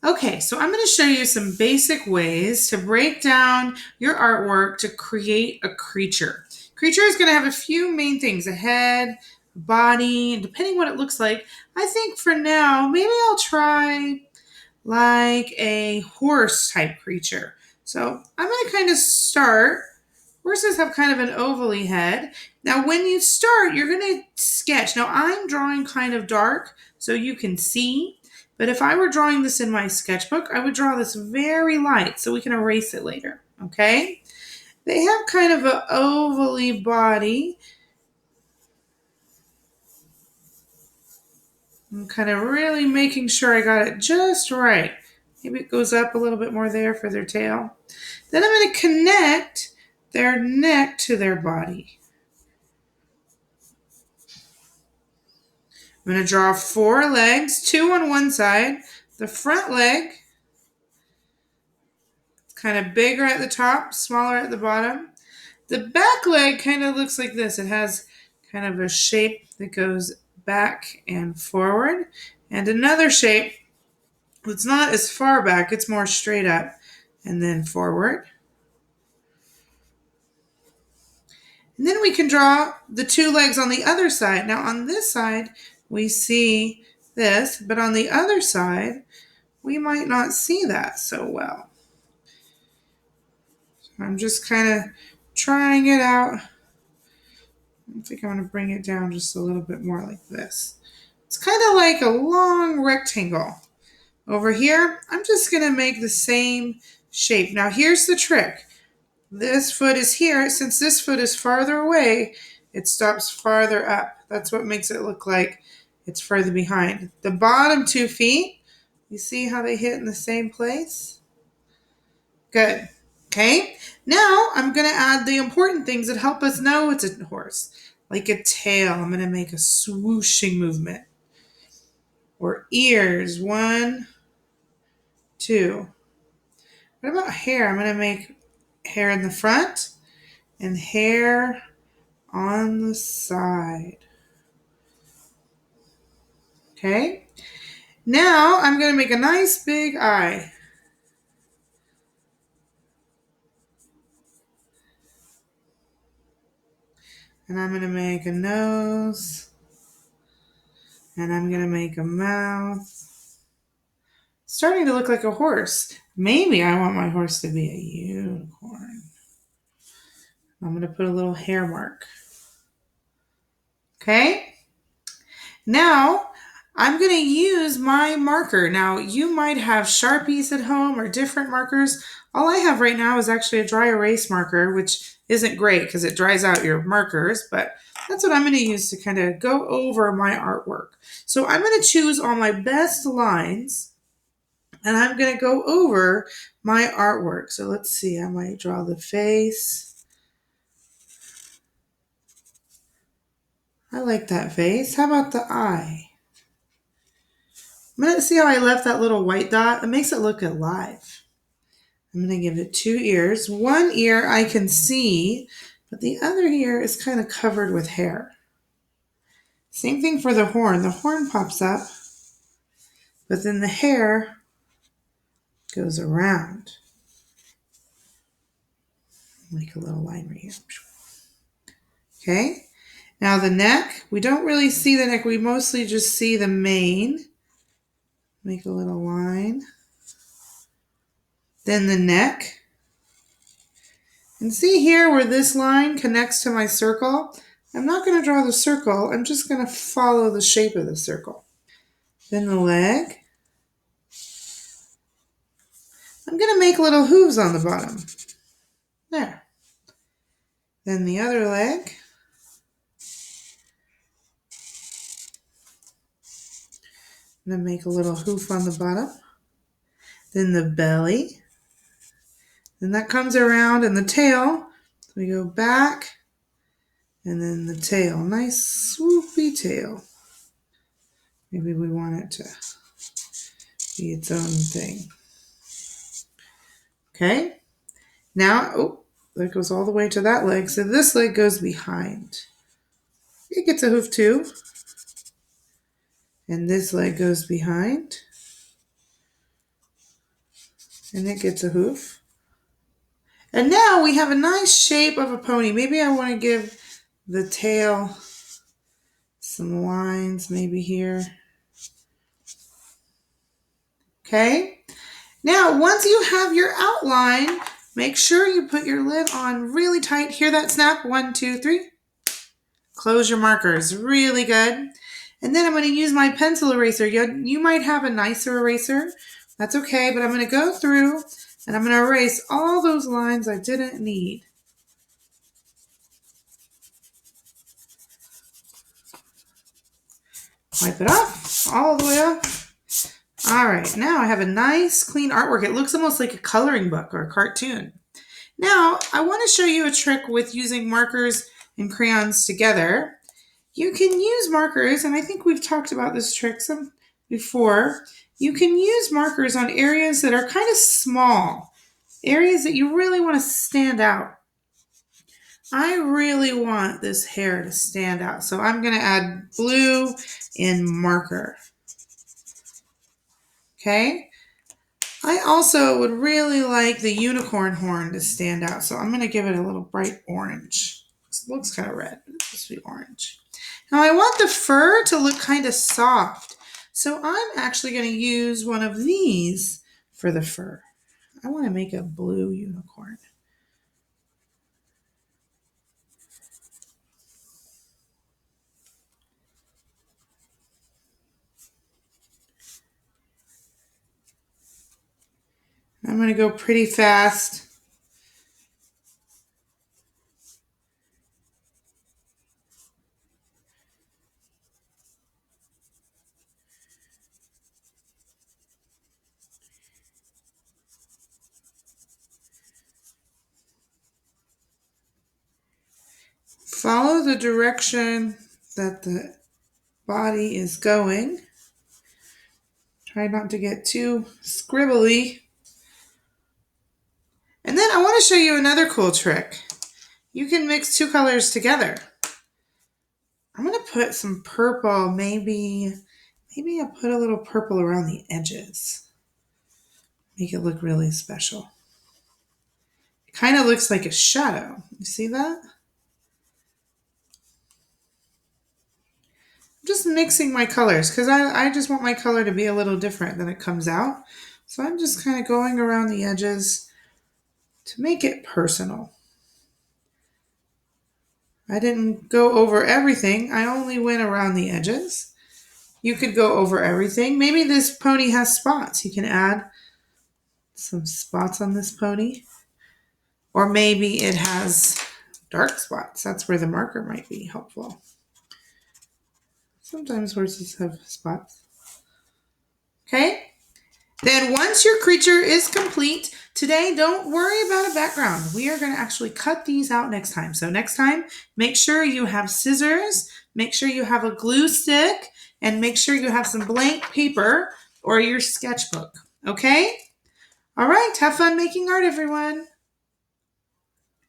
Okay, so I'm going to show you some basic ways to break down your artwork to create a creature. Creature is going to have a few main things, a head, a body, and depending what it looks like, I think for now, maybe I'll try like a horse type creature. So I'm going to kind of start. Horses have kind of an ovally head. Now, when you start, you're going to sketch. Now, I'm drawing kind of dark so you can see, but if I were drawing this in my sketchbook, I would draw this very light so we can erase it later, okay? They have kind of an ovally body. I'm kind of really making sure I got it just right. Maybe it goes up a little bit more there for their tail. Then I'm going to connect their neck to their body. I'm going to draw 4 legs, 2 on one side. The front leg is kind of bigger at the top, smaller at the bottom. The back leg kind of looks like this. It has kind of a shape that goes back and forward, and another shape that's not as far back, it's more straight up and then forward. And then we can draw the 2 legs on the other side. Now on this side, we see this, but on the other side, we might not see that so well. I'm just kind of trying it out. I think I'm going to bring it down just a little bit more like this. It's kind of like a long rectangle. Over here, I'm just going to make the same shape. Now here's the trick. This foot is here. Since this foot is farther away, it stops farther up. That's what makes it look like it's further behind. The bottom 2 feet, you see how they hit in the same place? Good. Okay. Now I'm going to add the important things that help us know it's a horse. Like a tail, I'm going to make a swooshing movement. Or ears, 1, 2. What about hair? I'm going to make hair in the front and hair on the side. Okay. Now I'm going to make a nice big eye. And I'm going to make a nose. And I'm going to make a mouth. Starting to look like a horse. Maybe I want my horse to be a unicorn. I'm going to put a little hair mark. Okay? Now, I'm going to use my marker. Now, you might have Sharpies at home or different markers. All I have right now is actually a dry erase marker, which isn't great because it dries out your markers, but that's what I'm going to use to kind of go over my artwork. So I'm going to choose all my best lines and I'm going to go over my artwork. So let's see, I might draw the face. I like that face. How about the eye? I'm going to see how I left that little white dot. It makes it look alive. I'm going to give it 2 ears. One ear I can see, but the other ear is kind of covered with hair. Same thing for the horn. The horn pops up, but then the hair goes around. Make a little line right here. Okay. Now the neck, we don't really see the neck. We mostly just see the mane. Make a little line. Then the neck. And see here where this line connects to my circle? I'm not going to draw the circle. I'm just going to follow the shape of the circle. Then the leg. I'm going to make little hooves on the bottom. There. Then the other leg. I'm going to make a little hoof on the bottom. Then the belly. Then that comes around and the tail. So we go back and then the tail. Nice swoopy tail. Maybe we want it to be its own thing. Okay. Now, oh, that goes all the way to that leg. So this leg goes behind. It gets a hoof too. And this leg goes behind. And it gets a hoof. And now we have a nice shape of a pony. Maybe I want to give the tail some lines maybe here. Okay. Now, once you have your outline, make sure you put your lid on really tight. Hear that snap? 1, 2, 3. Close your markers really good. And then I'm going to use my pencil eraser. You might have a nicer eraser. That's okay, but I'm going to go through and I'm going to erase all those lines I didn't need. Wipe it off, all the way off. All right, now I have a nice clean artwork. It looks almost like a coloring book or a cartoon. Now, I want to show you a trick with using markers and crayons together. You can use markers, and I think we've talked about this trick some before. You can use markers on areas that are kind of small, areas that you really want to stand out. I really want this hair to stand out, so I'm going to add blue in marker. Okay? I also would really like the unicorn horn to stand out, so I'm going to give it a little bright orange. It looks kind of red, but it's supposed to be orange. Now I want the fur to look kind of soft, so I'm actually going to use one of these for the fur. I want to make a blue unicorn. I'm going to go pretty fast. Follow the direction that the body is going. Try not to get too scribbly. And then I want to show you another cool trick. You can mix two colors together. I'm going to put some purple, maybe I'll put a little purple around the edges. Make it look really special. It kind of looks like a shadow. You see that? I'm just mixing my colors because I just want my color to be a little different than it comes out. So I'm just kind of going around the edges to make it personal. I didn't go over everything. I only went around the edges. You could go over everything. Maybe this pony has spots. You can add some spots on this pony. Or maybe it has dark spots. That's where the marker might be helpful. Sometimes horses have spots. Okay? Then once your creature is complete, today don't worry about a background. We are going to actually cut these out next time. So next time, make sure you have scissors, make sure you have a glue stick, and make sure you have some blank paper or your sketchbook. Okay? All right, have fun making art, everyone.